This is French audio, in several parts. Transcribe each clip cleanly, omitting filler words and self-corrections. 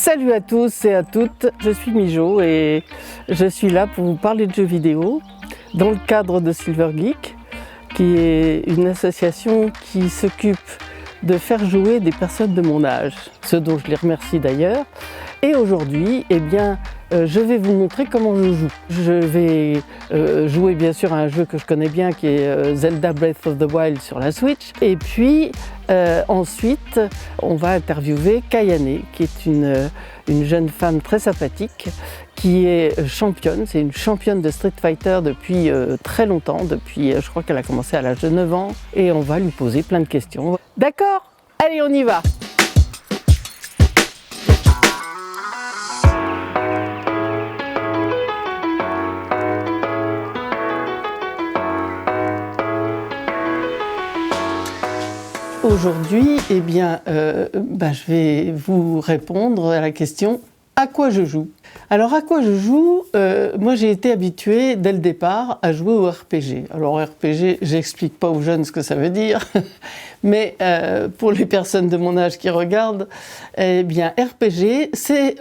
Salut à tous et à toutes, je suis Mijo et je suis là pour vous parler de jeux vidéo dans le cadre de Silver Geek, qui est une association qui s'occupe de faire jouer des personnes de mon âge, ce dont je les remercie d'ailleurs. Et aujourd'hui, je vais vous montrer comment je joue. Je vais jouer bien sûr à un jeu que je connais bien qui est Zelda Breath of the Wild sur la Switch. Et puis ensuite, on va interviewer Kayane, qui est une jeune femme très sympathique, qui est championne. C'est une championne de Street Fighter depuis très longtemps, je crois qu'elle a commencé à l'âge de 9 ans. Et on va lui poser plein de questions. D'accord ? Allez, on y va ! Aujourd'hui, je vais vous répondre à la question « À quoi je joue ?» Alors, à quoi je joue moi, j'ai été habituée dès le départ à jouer au RPG. Alors, RPG, j'explique pas aux jeunes ce que ça veut dire, mais pour les personnes de mon âge qui regardent, RPG, c'est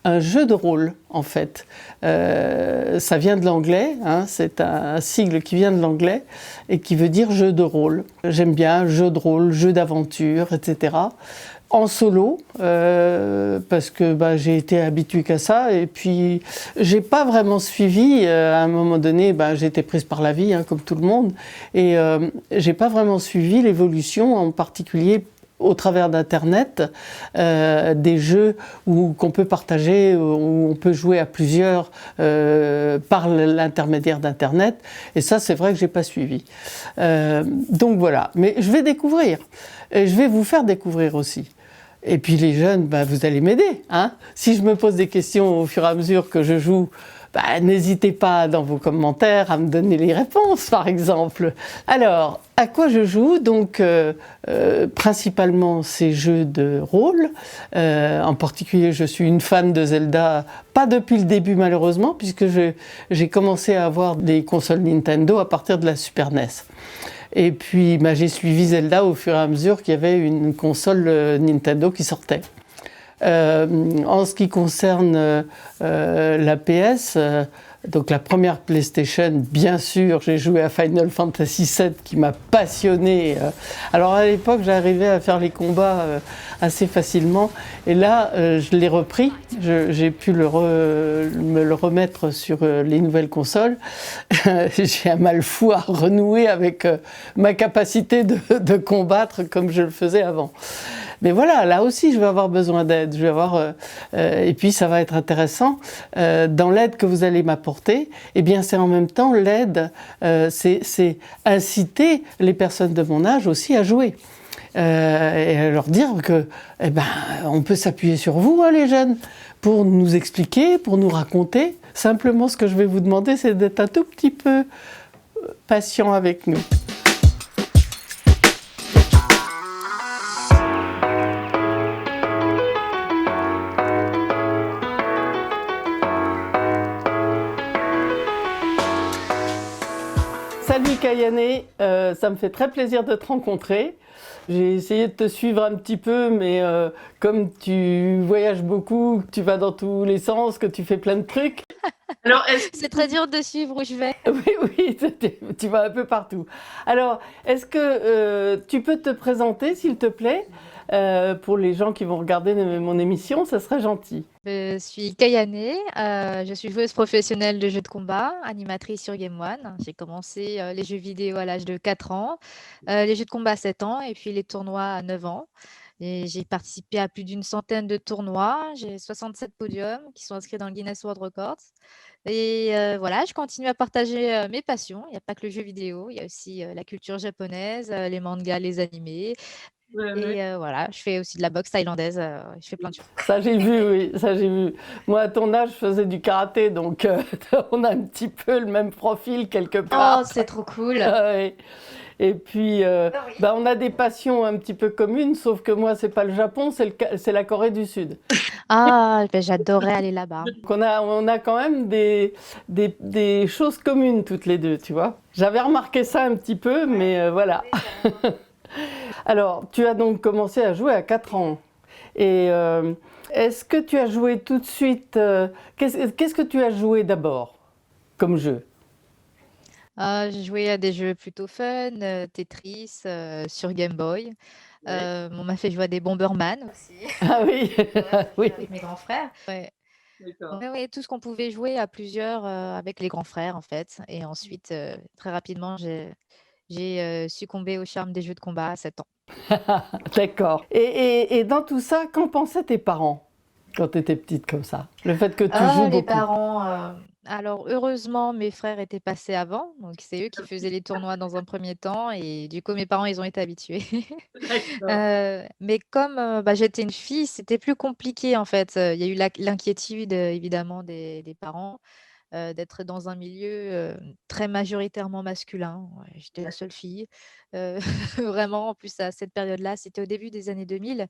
un jeu de rôle, en fait. Ça vient de l'anglais, c'est un sigle qui vient de l'anglais et qui veut dire jeu de rôle. J'aime bien jeu de rôle, jeu d'aventure, etc. En solo, parce que j'ai été habituée qu'à ça, et puis j'ai pas vraiment suivi, à un moment donné, j'ai été prise par la vie, comme tout le monde, et j'ai pas vraiment suivi l'évolution, en particulier au travers d'Internet, des jeux qu'on peut partager, où on peut jouer à plusieurs par l'intermédiaire d'Internet, et ça c'est vrai que j'ai pas suivi. Donc voilà, mais je vais découvrir, et je vais vous faire découvrir aussi. Et puis les jeunes, vous allez m'aider. Si je me pose des questions au fur et à mesure que je joue, n'hésitez pas dans vos commentaires à me donner les réponses, par exemple. Alors, à quoi je joue ? Donc, principalement ces jeux de rôle. En particulier, je suis une fan de Zelda, pas depuis le début malheureusement, puisque j'ai commencé à avoir des consoles Nintendo à partir de la Super NES. Et puis, j'ai suivi Zelda au fur et à mesure qu'il y avait une console Nintendo qui sortait. En ce qui concerne la PS, donc la première PlayStation, bien sûr, j'ai joué à Final Fantasy VII qui m'a passionné. Alors à l'époque, j'arrivais à faire les combats assez facilement. Et là, je l'ai repris. J'ai pu me le remettre sur les nouvelles consoles. J'ai un mal fou à renouer avec ma capacité de combattre comme je le faisais avant. Mais voilà, là aussi, je vais avoir besoin d'aide. Et puis, ça va être intéressant. Dans l'aide que vous allez m'apporter, c'est en même temps l'aide, c'est inciter les personnes de mon âge aussi à jouer. Et leur dire que, on peut s'appuyer sur vous, les jeunes, pour nous expliquer, pour nous raconter. Simplement, ce que je vais vous demander, c'est d'être un tout petit peu patient avec nous. Salut Kayane, ça me fait très plaisir de te rencontrer. J'ai essayé de te suivre un petit peu, mais comme tu voyages beaucoup, que tu vas dans tous les sens, que tu fais plein de trucs. Alors, c'est très dur de suivre où je vais. Oui, tu vas un peu partout. Alors, est-ce que tu peux te présenter, s'il te plaît, pour les gens qui vont regarder mon émission, ça serait gentil. Je suis Kayane, je suis joueuse professionnelle de jeux de combat, animatrice sur Game One. J'ai commencé les jeux vidéo à l'âge de 4 ans, les jeux de combat à 7 ans et puis les tournois à 9 ans. Et j'ai participé à plus d'une centaine de tournois. J'ai 67 podiums qui sont inscrits dans le Guinness World Records. Et voilà, je continue à partager mes passions. Il n'y a pas que le jeu vidéo, il y a aussi la culture japonaise, les mangas, les animés. Voilà, je fais aussi de la boxe thaïlandaise, je fais plein de choses. Ça j'ai vu, oui, ça j'ai vu. Moi à ton âge je faisais du karaté, donc on a un petit peu le même profil quelque part. Oh, c'est trop cool. Ouais. Et puis on a des passions un petit peu communes, sauf que moi c'est pas le Japon, c'est la Corée du Sud. Ah, j'adorais aller là-bas. Donc on a quand même des choses communes toutes les deux, tu vois. J'avais remarqué ça un petit peu, mais voilà. Alors, tu as donc commencé à jouer à 4 ans. Et Est-ce que tu as joué tout de suite qu'est-ce que tu as joué d'abord comme jeu? J'ai joué à des jeux plutôt fun, Tetris, sur Game Boy. Ouais, On m'a fait jouer à des Bomberman aussi. Ah oui, Ouais, j'ai oui. joué avec mes grands frères. Ouais. d'accord. Ouais, ouais, tout ce qu'on pouvait jouer à plusieurs, avec les grands frères, en fait. Et ensuite, très rapidement, j'ai succombé au charme des jeux de combat à 7 ans. D'accord. Et dans tout ça, qu'en pensaient tes parents quand tu étais petite comme ça? Le fait que tu joues Ah, les beaucoup. parents, alors heureusement, mes frères étaient passés avant, donc c'est eux qui faisaient les tournois dans un premier temps et du coup, mes parents, ils ont été habitués. D'accord. Mais comme, bah, j'étais une fille, c'était plus compliqué, en fait. Il y a eu l'inquiétude, évidemment des parents, d'être dans un milieu, très majoritairement masculin. Ouais, j'étais la seule fille, heu, vraiment. En plus, à cette période-là, c'était au début des années 2000.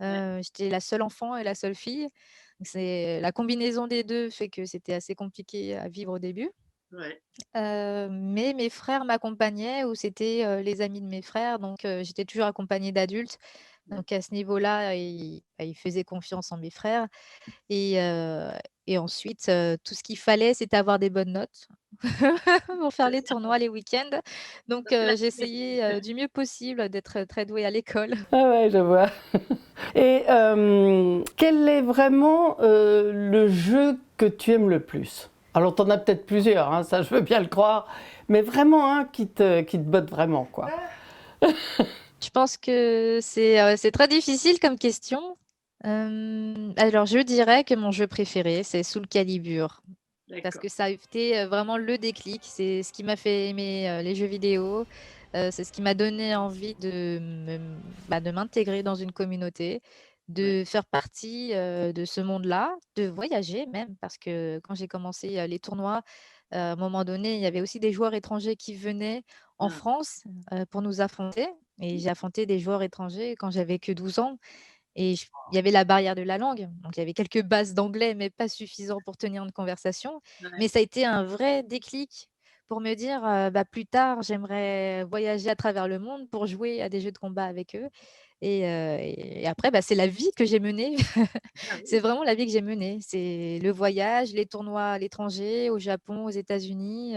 Ouais, J'étais la seule enfant et la seule fille. Donc c'est la combinaison des 2 fait que c'était assez compliqué à vivre au début. ouais, Mais mes frères m'accompagnaient ou c'était, les amis de mes frères, donc j'étais toujours accompagnée d'adultes. ouais. Donc à ce niveau-là, ils faisaient confiance en mes frères et heu et ensuite, tout ce qu'il fallait, c'était avoir des bonnes notes pour faire les tournois les week-ends. Donc Ça, c'est la priorité. j'essayais, du mieux possible d'être très douée à l'école. Ah ouais, je vois. Et quel est vraiment le jeu que tu aimes le plus? Alors, tu en as peut-être plusieurs, hein, ça je veux bien le croire, mais vraiment un qui te botte vraiment, quoi. Je pense que c'est très difficile comme question. Alors je dirais que mon jeu préféré, c'est Soul Calibur parce D'accord. que ça a été, vraiment le déclic. C'est ce qui m'a fait aimer, les jeux vidéo. C'est ce qui m'a donné envie de m'intégrer dans une communauté, Ouais. de faire partie, de ce monde-là, de voyager même parce que quand j'ai commencé, les tournois, à un moment donné, il y avait aussi des joueurs étrangers qui venaient en Ah, France, pour nous affronter et j'ai affronté des joueurs étrangers quand j'avais que 12 ans et il y avait la barrière de la langue, donc il y avait quelques bases d'anglais, mais pas suffisant pour tenir une conversation. ouais. Mais ça a été un vrai déclic pour me dire, bah, plus tard, j'aimerais voyager à travers le monde pour jouer à des jeux de combat avec eux et après, bah, c'est la vie que j'ai menée. Ah C'est oui, vraiment la vie que j'ai menée. C'est le voyage, les tournois à l'étranger, au Japon, aux États-Unis,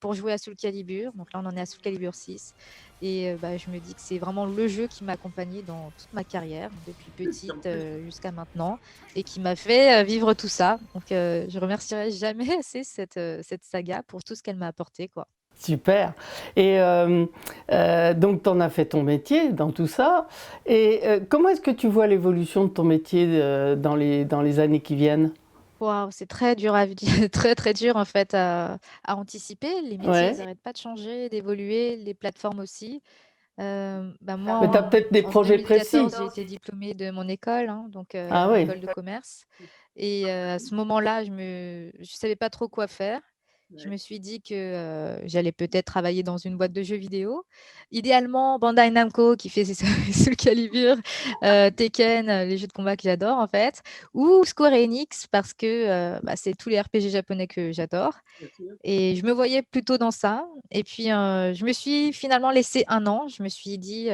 pour jouer à Soul Calibur. Donc là, on en est à Soul Calibur 6 et bah, je me dis que c'est vraiment le jeu qui m'a accompagnée dans toute ma carrière, depuis oui, en petite, plus. jusqu'à maintenant et qui m'a fait, vivre tout ça. Donc je remercierai jamais assez cette saga pour tout ce qu'elle m'a apporté, quoi. Super. Et donc, tu en as fait ton métier dans tout ça. Et comment est-ce que tu vois l'évolution de ton métier dans les années qui viennent? Waouh, c'est très dur à très, très dur en fait à anticiper. Les métiers, ils Ouais. n'arrêtent pas de changer, d'évoluer, les plateformes aussi. Bah, moi, Mais tu as peut-être des en projets précis. 2014, j'ai été diplômée de mon école, hein, donc Ah une oui. école de commerce et à ce moment-là, je savais pas trop quoi faire. Je Ouais. me suis dit que, j'allais peut-être travailler dans une boîte de jeux vidéo. Idéalement, Bandai Namco qui fait Soul Calibur, Tekken, les jeux de combat que j'adore en fait, ou Square Enix parce que, bah, c'est tous les RPG japonais que j'adore Bien sûr. et je me voyais plutôt dans ça et puis, je me suis finalement laissé un an. Je me suis dit,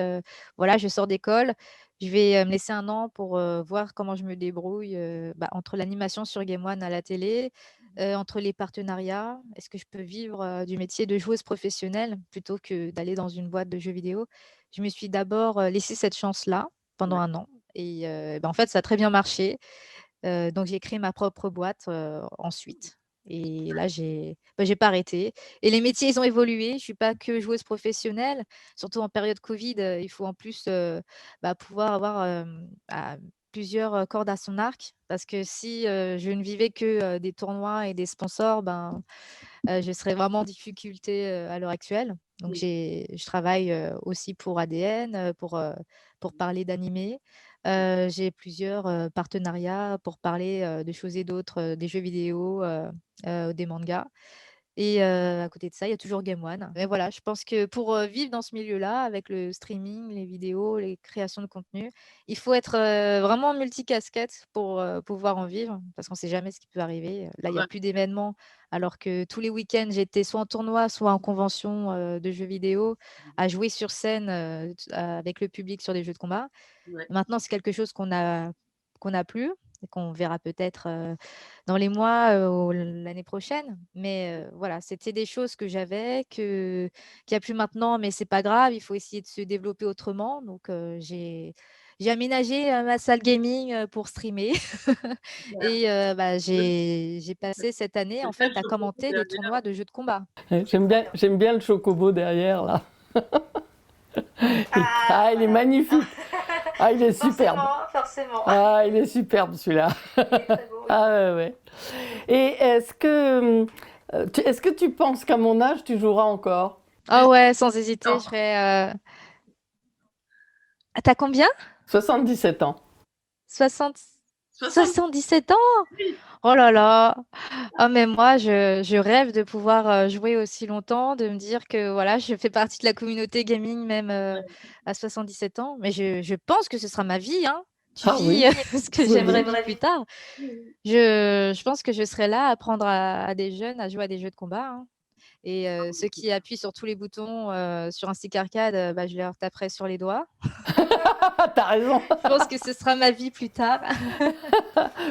«Voilà, je sors d'école, je vais, me laisser un an pour, voir comment je me débrouille, bah, entre l'animation sur Game One à la télé, entre les partenariats. Est-ce que je peux vivre, du métier de joueuse professionnelle plutôt que d'aller dans une boîte de jeux vidéo?» Je me suis d'abord, laissé cette chance-là pendant Ouais. un an et bah, en fait, ça a très bien marché. Donc j'ai créé ma propre boîte, ensuite et là j'ai pas arrêté et les métiers, ils ont évolué. Je suis pas que joueuse professionnelle, surtout en période covid, il faut en plus, bah, pouvoir avoir, plusieurs, cordes à son arc parce que si, je ne vivais que, des tournois et des sponsors, ben, je serais vraiment en difficulté, à l'heure actuelle. Donc Oui. je travaille, aussi pour ADN, pour parler d'animés. J'ai plusieurs, partenariats pour parler, de choses et d'autres, des jeux vidéo, des mangas et à côté de ça, il y a toujours Game One. Mais voilà, je pense que pour, vivre dans ce milieu-là, avec le streaming, les vidéos, les créations de contenu, il faut être, vraiment multicasquette pour, pouvoir en vivre parce qu'on ne sait jamais ce qui peut arriver. Là, Ah il y a bah, plus d'événements alors que tous les week-ends, j'étais soit en tournoi, soit en convention, de jeux vidéo, à jouer sur scène, avec le public sur des jeux de combat. ouais. Maintenant, c'est quelque chose qu'on a plus. et qu'on verra peut-être dans les mois ou l'année prochaine. Mais voilà, c'était des choses que j'avais, qu'il n'y a plus maintenant, mais c'est pas grave, il faut essayer de se développer autrement. Donc, j'ai aménagé ma salle gaming pour streamer. Et bah, j'ai passé cette année, en fait, à commenter des tournois de jeux de combat. Ouais, j'aime bien le chocobo derrière, là. Ah, il est magnifique. Ah, il est superbe. Forcément. Ah, il est superbe, celui-là. Ah, ouais, ouais. Et est-ce que tu penses qu'à mon âge, tu joueras encore? Ah ouais, sans hésiter, je serais. Ah, t'as combien? 77 ans. 60... 77 ans? Oh là là! Ah, mais moi, je rêve de pouvoir jouer aussi longtemps, de me dire que voilà, je fais partie de la communauté gaming même à 77 ans. Mais je pense que ce sera ma vie, hein. Tu Ah oui. vis ce que Oui, j'aimerais oui. vivre plus tard. Je pense que je serai là à apprendre à des jeunes à jouer à des jeux de combat, hein. Et ceux qui appuient sur tous les boutons sur un stick arcade, bah, je leur taperai sur les doigts. T'as raison. Je pense que ce sera ma vie plus tard.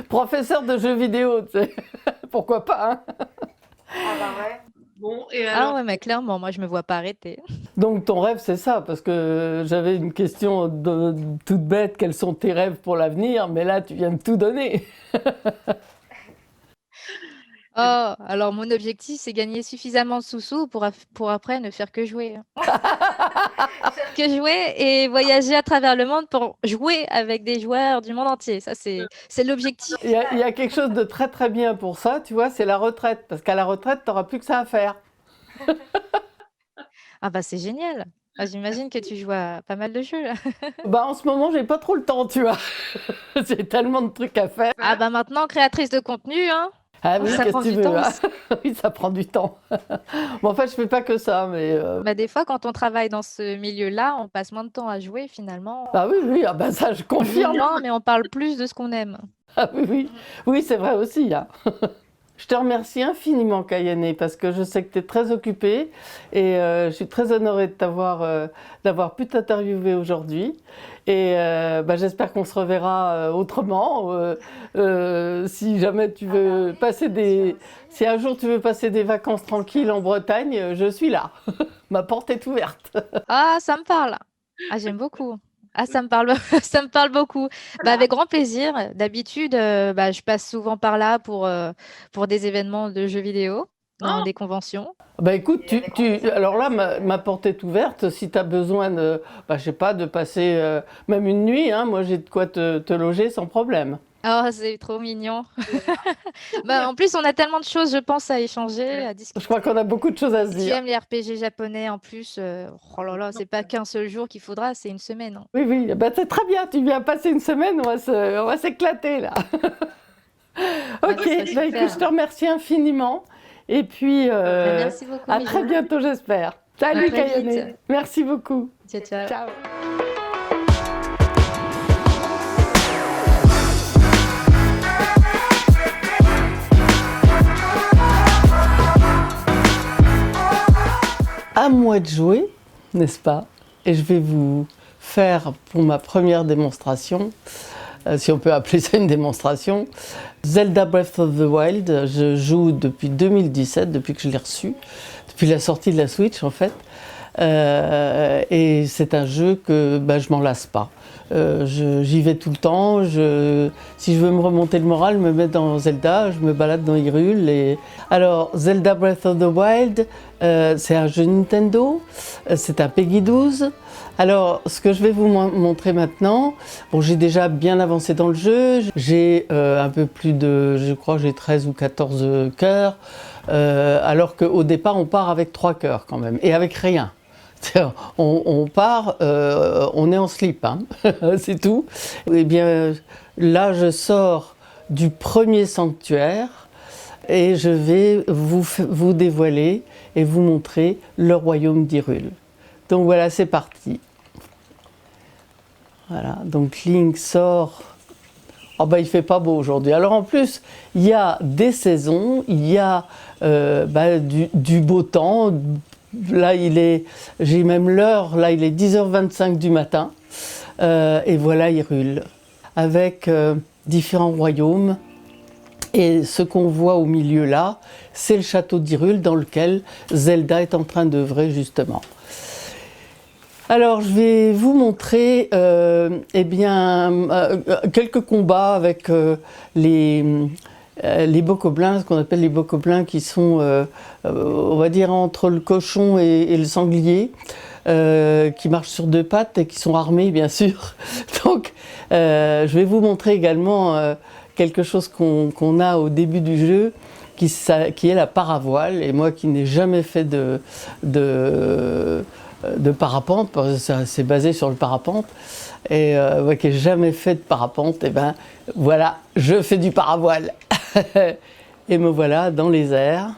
Professeur de jeux vidéo, tu sais. Pourquoi pas, hein? Ah bah ouais. Bon, et Ah alors, ouais, mais clairement, moi, je me vois pas arrêter. Donc ton rêve, c'est ça, parce que j'avais une question toute bête, quels sont tes rêves pour l'avenir? Mais là, tu viens de tout donner. Oh, alors mon objectif, c'est gagner suffisamment de sous-sous pour après ne faire que jouer. Que jouer et voyager à travers le monde pour jouer avec des joueurs du monde entier. Ça, c'est l'objectif. Il y a quelque chose de très très bien pour ça, tu vois, c'est la retraite. Parce qu'à la retraite, tu n'auras plus que ça à faire. Ah bah c'est génial. Ah, j'imagine que tu joues à pas mal de jeux. Bah, en ce moment, j'ai pas trop le temps, tu vois. J'ai tellement de trucs à faire. Ah bah maintenant, créatrice de contenu, hein. Ah oui, Ça qu'est-ce prend que tu du veux, temps hein. aussi. Oui, ça prend du temps. Bon, enfin, je fais pas que ça, mais... Bah, des fois, quand on travaille dans ce milieu-là, on passe moins de temps à jouer finalement. Ah oui, oui, ah bah ça, je On joue confirme. moins, mais on parle plus de ce qu'on aime. Ah oui, oui, oui, c'est vrai aussi, hein. Je te remercie infiniment, Kayane, parce que je sais que tu es très occupée et je suis très honorée de d'avoir pu t'interviewer aujourd'hui. Et bah, j'espère qu'on se reverra autrement. Si jamais tu veux si un jour tu veux passer des vacances tranquilles en Bretagne, je suis là. Ma porte est ouverte. Ah, ça me parle. Ah, j'aime beaucoup. Ah, ça me parle, ça me parle beaucoup. Bah, avec grand plaisir. D'habitude, bah, je passe souvent par là pour des événements de jeux vidéo, dans des conventions. Bah écoute, alors là, ma porte est ouverte. Si tu as besoin bah, je sais pas, de passer même une nuit, hein, moi j'ai de quoi te loger sans problème. Oh, c'est trop mignon. Bah, en plus, on a tellement de choses, je pense, à échanger, à Je discuter. crois qu'on a beaucoup de choses à se Tu dire. aimes les RPG japonais en plus, oh là là, c'est pas qu'un seul jour qu'il faudra, c'est une semaine, hein. Oui, oui, bah, c'est très bien. Tu viens passer une semaine, on va s'éclater là. Ah, Ok, ce serait bah, super. écoute, je te remercie infiniment. Et puis, Bah, merci beaucoup, à très Mylène. bientôt, j'espère. Salut, À très Kayane. vite. Merci beaucoup. Ciao, ciao. Ciao. À moi de jouer, n'est-ce pas? Et je vais vous faire pour ma première démonstration, si on peut appeler ça une démonstration, Zelda Breath of the Wild. Je joue depuis 2017, depuis que je l'ai reçu, depuis la sortie de la Switch en fait. Et c'est un jeu que bah, je m'en lasse pas. J'y vais tout le temps. Si je veux me remonter le moral, je me mets dans Zelda, je me balade dans Hyrule. Alors, Zelda Breath of the Wild, c'est un jeu Nintendo, c'est un Peggy 12. Alors, ce que je vais vous montrer maintenant, bon, j'ai déjà bien avancé dans le jeu. J'ai un peu plus de, je crois, j'ai 13 ou 14 cœurs, alors qu'au départ, on part avec 3 cœurs quand même, et avec rien. On part, on est en slip, hein. C'est tout. Et bien là, je sors du premier sanctuaire et je vais vous dévoiler et vous montrer le royaume d'Hyrule. Donc voilà, c'est parti. Voilà, donc Link sort. Oh bah, il fait pas beau aujourd'hui. Alors en plus, il y a des saisons, il y a du beau temps. Là, j'ai même l'heure, là il est 10h25 du matin, et voilà Hyrule, avec différents royaumes. Et ce qu'on voit au milieu là, c'est le château d'Hyrule dans lequel Zelda est en train d'œuvrer justement. Alors, je vais vous montrer quelques combats avec les bokoblins, ce qu'on appelle les bokoblins, qui sont, on va dire, entre le cochon et le sanglier, qui marchent sur deux pattes et qui sont armés, bien sûr. Donc, je vais vous montrer également quelque chose qu'on a au début du jeu, qui est la paravoile. Et moi qui n'ai jamais fait de parapente, parce que c'est basé sur le parapente, et moi qui n'ai jamais fait de parapente, et ben voilà, je fais du paravoile. Et me voilà dans les airs,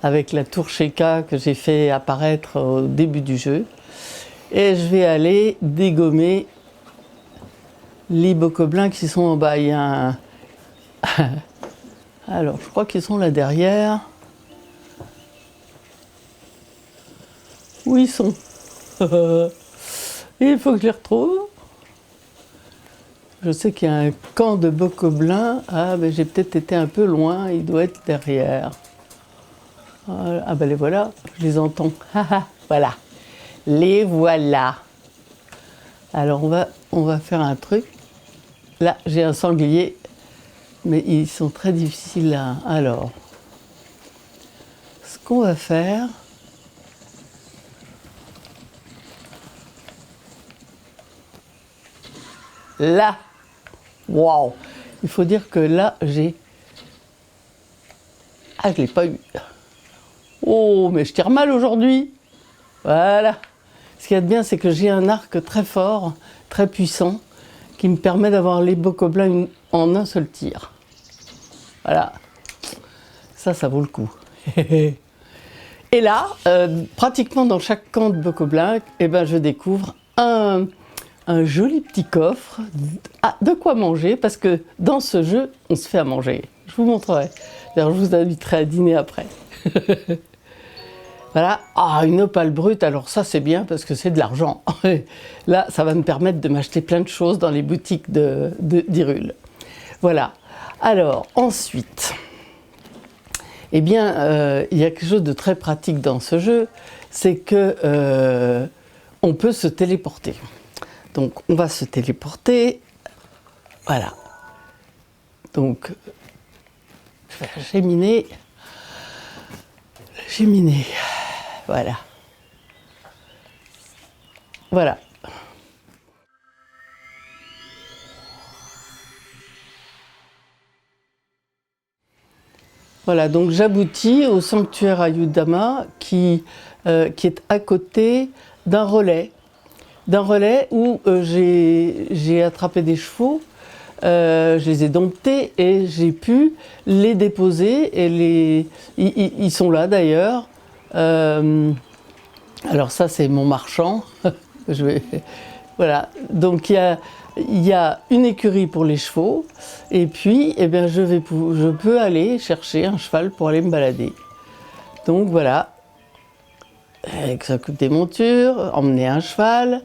avec la tour Sheikah que j'ai fait apparaître au début du jeu. Et je vais aller dégommer les bokoblins qui sont en bas. Il y a un... Alors, je crois qu'ils sont là derrière. Où ils sont? Il faut que je les retrouve. Je sais qu'il y a un camp de bokoblins. Ah, mais j'ai peut-être été un peu loin. Il doit être derrière. Ah, ben les voilà. Je les entends. Voilà. Les voilà. Alors, on va faire un truc. Là, j'ai un sanglier. Mais ils sont très difficiles là. Alors, ce qu'on va faire... Là, waouh! Il faut dire que là, j'ai... Ah, je ne l'ai pas eu. Oh, mais je tire mal aujourd'hui. Voilà. Ce qu'il y a de bien, c'est que j'ai un arc très fort, très puissant, qui me permet d'avoir les bokoblins en un seul tir. Voilà. Ça vaut le coup. Et là, pratiquement dans chaque camp de bokoblins, je découvre un joli petit coffre de quoi manger, parce que dans ce jeu, on se fait à manger. Je vous montrerai. D'ailleurs, je vous inviterai à dîner après. Voilà. Ah, une opale brute, alors ça c'est bien parce que c'est de l'argent. Là, ça va me permettre de m'acheter plein de choses dans les boutiques d'Hyrule. Voilà. Alors, ensuite, il y a quelque chose de très pratique dans ce jeu, c'est que on peut se téléporter. Donc, on va se téléporter. Voilà. Donc, je vais géminer. Voilà. Voilà. Voilà, donc j'aboutis au sanctuaire Ayudama qui est à côté d'un relais. Où j'ai attrapé des chevaux, je les ai domptés et j'ai pu les déposer. Et ils sont là d'ailleurs. Alors ça c'est mon marchand. Voilà, donc il y a une écurie pour les chevaux. Et puis je peux aller chercher un cheval pour aller me balader. Donc voilà. S'occupe des montures, emmener un cheval,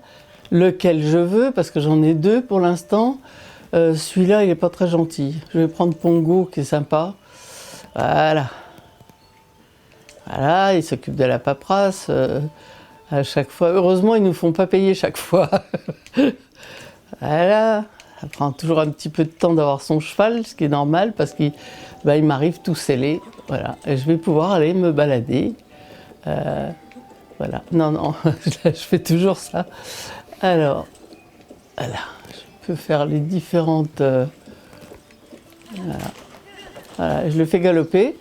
lequel je veux, parce que j'en ai deux pour l'instant. Celui-là, il n'est pas très gentil. Je vais prendre Pongo, qui est sympa. Voilà. Voilà, il s'occupe de la paperasse à chaque fois. Heureusement, ils ne nous font pas payer chaque fois. Voilà. Ça prend toujours un petit peu de temps d'avoir son cheval, ce qui est normal, parce qu'il m'arrive tout scellé. Voilà. Et je vais pouvoir aller me balader. Voilà, non, je fais toujours ça. Alors, voilà, je peux faire les différentes... voilà, je le fais galoper.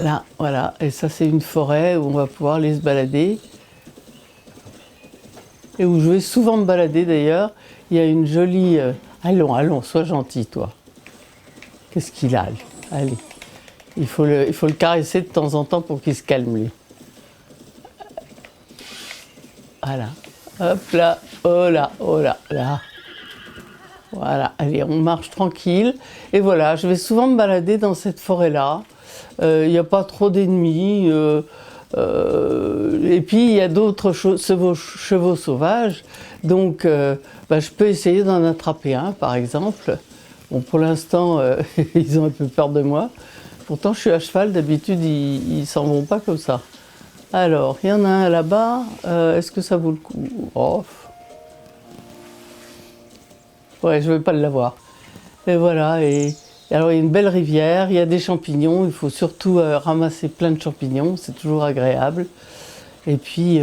Là, voilà, et ça c'est une forêt où on va pouvoir aller se balader. Et où je vais souvent me balader d'ailleurs. Il y a une jolie... Allons, sois gentil toi. Qu'est-ce qu'il a, lui? Allez, il faut le caresser de temps en temps pour qu'il se calme, lui. Voilà, hop là, oh là, là. Voilà, allez, on marche tranquille. Et voilà, je vais souvent me balader dans cette forêt-là. Il n'y a pas trop d'ennemis. Et puis, il y a d'autres chevaux sauvages. Donc, je peux essayer d'en attraper un, par exemple. Bon, pour l'instant, ils ont un peu peur de moi. Pourtant, je suis à cheval, d'habitude, ils s'en vont pas comme ça. Alors, il y en a un là-bas. Est-ce que ça vaut le coup? Oh. Ouais, je ne vais pas l'avoir. Et voilà. Et alors, il y a une belle rivière, il y a des champignons. Il faut surtout ramasser plein de champignons. C'est toujours agréable. Et puis,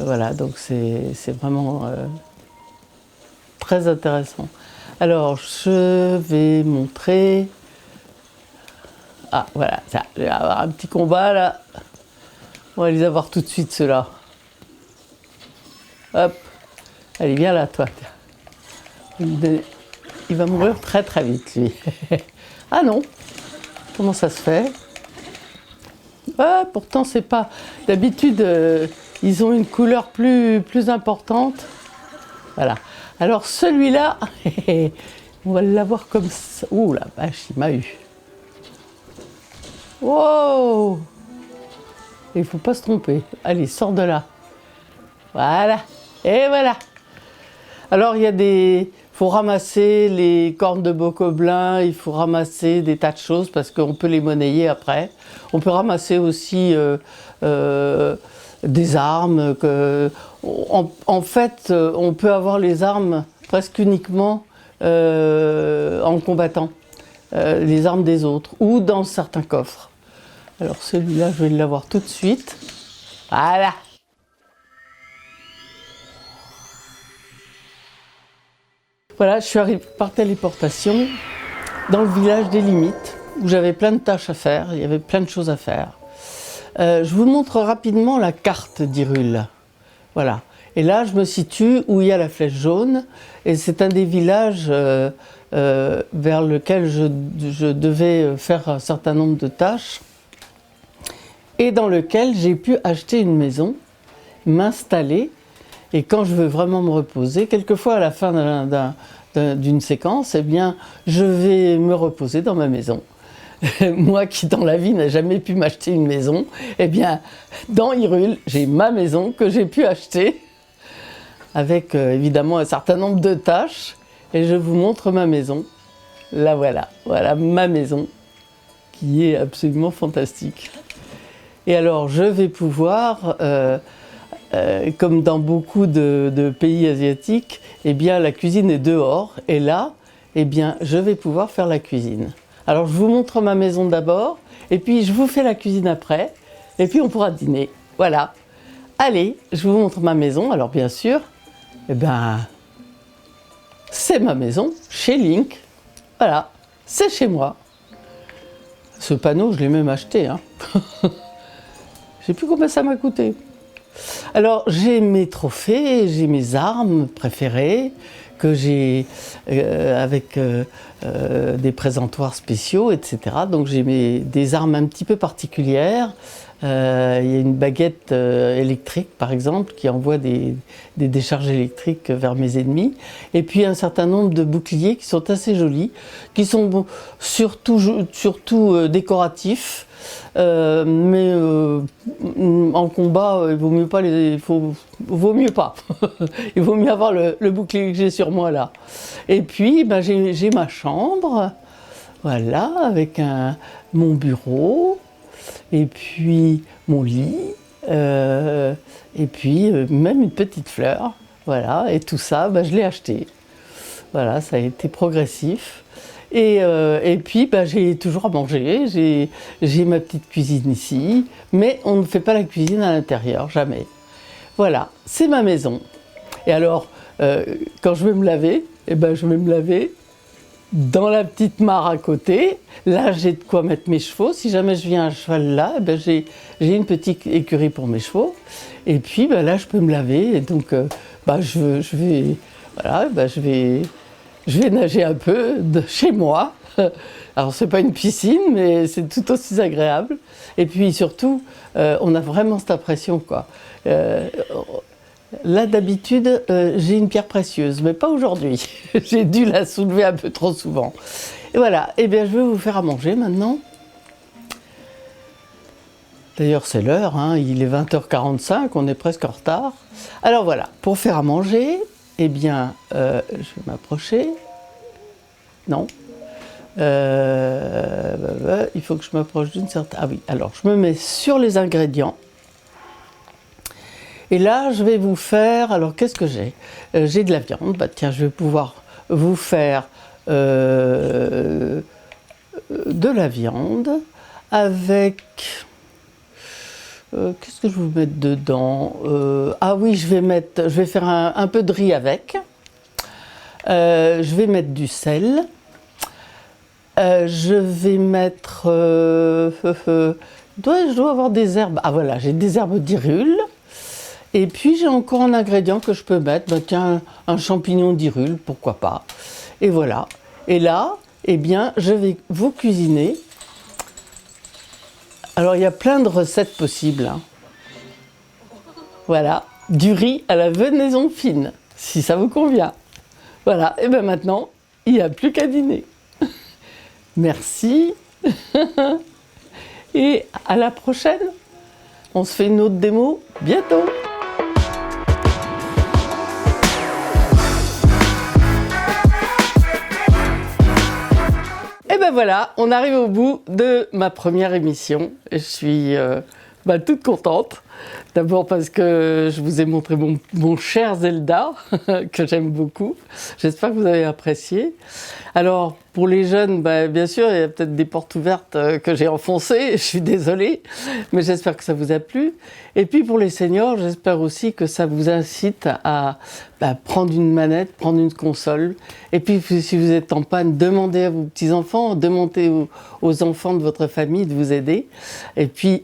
voilà. Donc, c'est vraiment très intéressant. Alors, je vais montrer. Ah, voilà, ça, je vais avoir un petit combat là. On va les avoir tout de suite, ceux-là. Hop. Allez, viens là, toi. Il va mourir très très vite, lui. Ah non. Comment ça se fait? Ah, pourtant, c'est pas... D'habitude, ils ont une couleur plus importante. Voilà. Alors, celui-là, on va l'avoir comme ça. Ouh, la vache, il m'a eu. Wow! Il ne faut pas se tromper. Allez, sors de là. Voilà. Et voilà. Alors, il faut ramasser les cornes de bocoblin, il faut ramasser des tas de choses parce qu'on peut les monnayer après. On peut ramasser aussi des armes. En fait, on peut avoir les armes presque uniquement en combattant. Les armes des autres ou dans certains coffres. Alors celui-là, je vais l'avoir tout de suite. Voilà. Voilà, je suis arrivée par téléportation dans le village des Limites où j'avais plein de tâches à faire, il y avait plein de choses à faire. Je vous montre rapidement la carte d'Hyrule. Voilà. Et là, je me situe où il y a la flèche jaune et c'est un des villages vers lequel je devais faire un certain nombre de tâches et dans lequel j'ai pu acheter une maison, m'installer et quand je veux vraiment me reposer, quelquefois à la fin d'une séquence, eh bien, je vais me reposer dans ma maison. Moi qui dans la vie n'ai jamais pu m'acheter une maison, eh bien, dans Hyrule, j'ai ma maison que j'ai pu acheter avec évidemment un certain nombre de tâches. Et je vous montre ma maison. Là voilà, voilà ma maison qui est absolument fantastique. Et alors je vais pouvoir, comme dans beaucoup de pays asiatiques, eh bien la cuisine est dehors. Et là, eh bien je vais pouvoir faire la cuisine. Alors je vous montre ma maison d'abord, et puis je vous fais la cuisine après, et puis on pourra dîner. Voilà. Allez, je vous montre ma maison. Alors bien sûr, eh ben, c'est ma maison, chez Link. Voilà, c'est chez moi. Ce panneau, je l'ai même acheté. Hein. Je sais plus combien ça m'a coûté. Alors, j'ai mes trophées, j'ai mes armes préférées, que j'ai avec des présentoirs spéciaux, etc. Donc j'ai des armes un petit peu particulières. Il y a une baguette électrique, par exemple, qui envoie des décharges électriques vers mes ennemis. Et puis un certain nombre de boucliers qui sont assez jolis, qui sont surtout décoratifs. Mais en combat, il vaut mieux pas vaut mieux pas. Il vaut mieux avoir le bouclier que j'ai sur moi là. Et puis, ben, j'ai ma chambre, voilà, avec mon bureau, et puis mon lit, et puis même une petite fleur, voilà. Et tout ça, ben, je l'ai acheté. Voilà, ça a été progressif. Et puis, bah, j'ai toujours à manger, j'ai ma petite cuisine ici, mais on ne fait pas la cuisine à l'intérieur, jamais. Voilà, c'est ma maison. Et alors, quand je vais me laver, eh ben, je vais me laver dans la petite mare à côté. Là, j'ai de quoi mettre mes chevaux. Si jamais je viens à cheval là, eh ben, j'ai une petite écurie pour mes chevaux. Et puis, bah, là, je peux me laver. Et donc, bah, je vais nager un peu chez moi. Alors, c'est pas une piscine, mais c'est tout aussi agréable. Et puis, surtout, on a vraiment cette impression, quoi. Là, d'habitude, j'ai une pierre précieuse, mais pas aujourd'hui. J'ai dû la soulever un peu trop souvent. Et voilà. Eh bien, je vais vous faire à manger maintenant. D'ailleurs, c'est l'heure, hein. Il est 20h45, on est presque en retard. Alors voilà, pour faire à manger, eh bien, je vais m'approcher. Non. Il faut que je m'approche d'une certaine... Ah oui, alors je me mets sur les ingrédients. Et là, je vais vous faire... Alors, qu'est-ce que j'ai? J'ai de la viande. Bah, tiens, je vais pouvoir vous faire de la viande avec... qu'est-ce que je vais vous mettre dedans? Ah oui, je vais faire un peu de riz avec. Je vais mettre du sel. Je vais mettre... je dois avoir des herbes. Ah voilà, j'ai des herbes d'Irule. Et puis j'ai encore un ingrédient que je peux mettre. Bah, tiens, un champignon d'Irule, pourquoi pas. Et voilà. Et là, eh bien, je vais vous cuisiner. Alors, il y a plein de recettes possibles. Hein. Voilà, du riz à la venaison fine, si ça vous convient. Voilà, et bien maintenant, il n'y a plus qu'à dîner. Merci. Et à la prochaine. On se fait une autre démo bientôt. Et ben voilà, on arrive au bout de ma première émission. Je suis toute contente. D'abord parce que je vous ai montré mon cher Zelda, que j'aime beaucoup. J'espère que vous avez apprécié. Alors, pour les jeunes, bien sûr, il y a peut-être des portes ouvertes que j'ai enfoncées, je suis désolée, mais j'espère que ça vous a plu. Et puis pour les seniors, j'espère aussi que ça vous incite à prendre une manette, prendre une console. Et puis si vous êtes en panne, demandez à vos petits-enfants, demandez aux enfants de votre famille de vous aider. Et puis,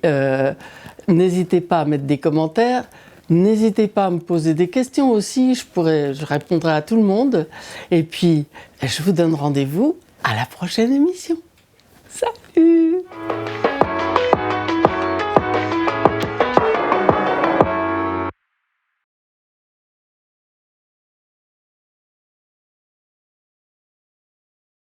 n'hésitez pas à mettre des commentaires. N'hésitez pas à me poser des questions aussi, je répondrai à tout le monde. Et puis, je vous donne rendez-vous à la prochaine émission. Salut!